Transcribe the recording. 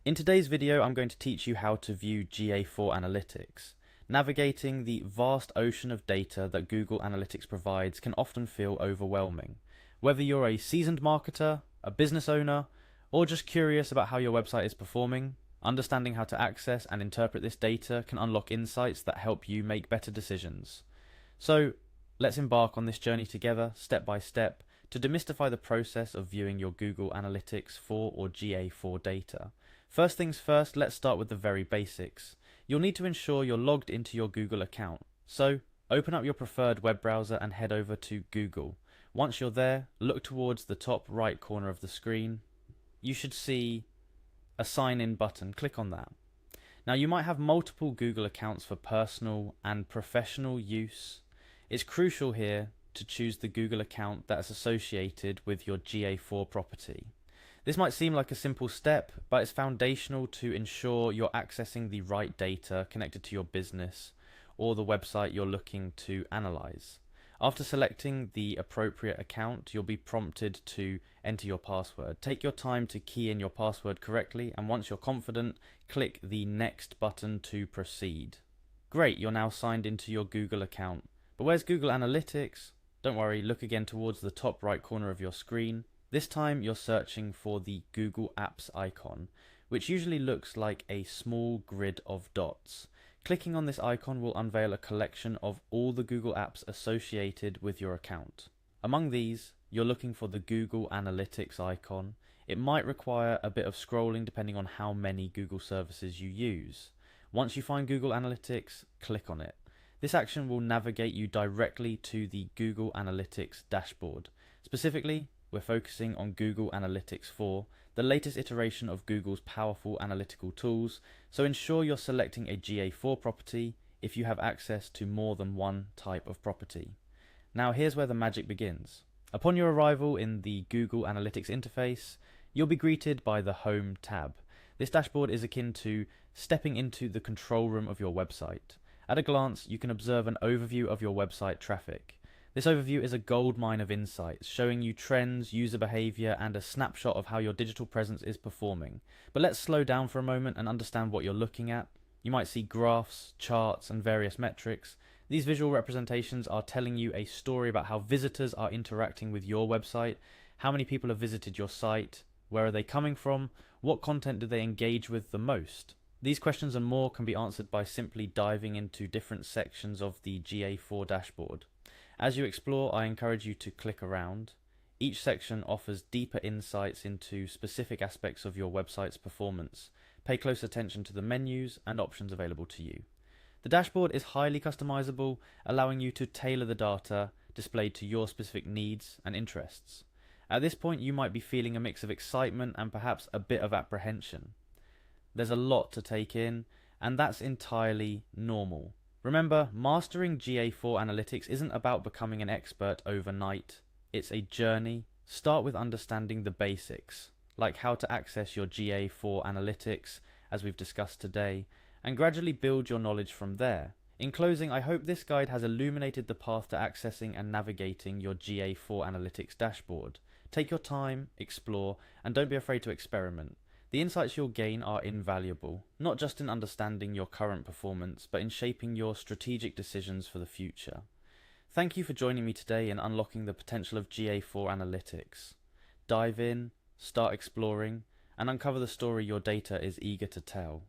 In today's video, I'm going to teach you how to view Ga4 Analytics. Navigating the vast ocean of data that Google Analytics provides can often feel overwhelming. Whether you're a seasoned marketer, a business owner, or just curious about how your website is performing, understanding how to access and interpret this data can unlock insights that help you make better decisions. So, let's embark on this journey together, step by step, to demystify the process of viewing your Google Analytics 4 or Ga4 data. First things first, let's start with the very basics. You'll need to ensure you're logged into your Google account. So, open up your preferred web browser and head over to Google. Once you're there, look towards the top right corner of the screen. You should see a sign in button. Click on that. Now, you might have multiple Google accounts for personal and professional use. It's crucial here to choose the Google account that is associated with your Ga4 property. This might seem like a simple step, but it's foundational to ensure you're accessing the right data connected to your business or the website you're looking to analyze. After selecting the appropriate account, you'll be prompted to enter your password. Take your time to key in your password correctly, and once you're confident, click the Next button to proceed. Great, you're now signed into your Google account. But where's Google Analytics? Don't worry, look again towards the top right corner of your screen. This time you're searching for the Google Apps icon, which usually looks like a small grid of dots. Clicking on this icon will unveil a collection of all the Google apps associated with your account. Among these, you're looking for the Google Analytics icon. It might require a bit of scrolling depending on how many Google services you use. Once you find Google Analytics, click on it. This action will navigate you directly to the Google Analytics dashboard. Specifically, we're focusing on Google Analytics 4, the latest iteration of Google's powerful analytical tools, so ensure you're selecting a Ga4 property if you have access to more than one type of property. Now here's where the magic begins. Upon your arrival in the Google Analytics interface, you'll be greeted by the Home tab. This dashboard is akin to stepping into the control room of your website. At a glance, you can observe an overview of your website traffic. This overview is a goldmine of insights, showing you trends, user behavior, and a snapshot of how your digital presence is performing. But let's slow down for a moment and understand what you're looking at. You might see graphs, charts, and various metrics. These visual representations are telling you a story about how visitors are interacting with your website, how many people have visited your site, where are they coming from, what content do they engage with the most. These questions and more can be answered by simply diving into different sections of the Ga4 dashboard. As you explore, I encourage you to click around. Each section offers deeper insights into specific aspects of your website's performance. Pay close attention to the menus and options available to you. The dashboard is highly customizable, allowing you to tailor the data displayed to your specific needs and interests. At this point, you might be feeling a mix of excitement and perhaps a bit of apprehension. There's a lot to take in, and that's entirely normal. Remember, mastering Ga4 Analytics isn't about becoming an expert overnight. It's a journey. Start with understanding the basics, like how to access your Ga4 Analytics, as we've discussed today, and gradually build your knowledge from there. In closing, I hope this guide has illuminated the path to accessing and navigating your Ga4 Analytics dashboard. Take your time, explore, and don't be afraid to experiment. The insights you'll gain are invaluable, not just in understanding your current performance, but in shaping your strategic decisions for the future. Thank you for joining me today in unlocking the potential of Ga4 Analytics. Dive in, start exploring, and uncover the story your data is eager to tell.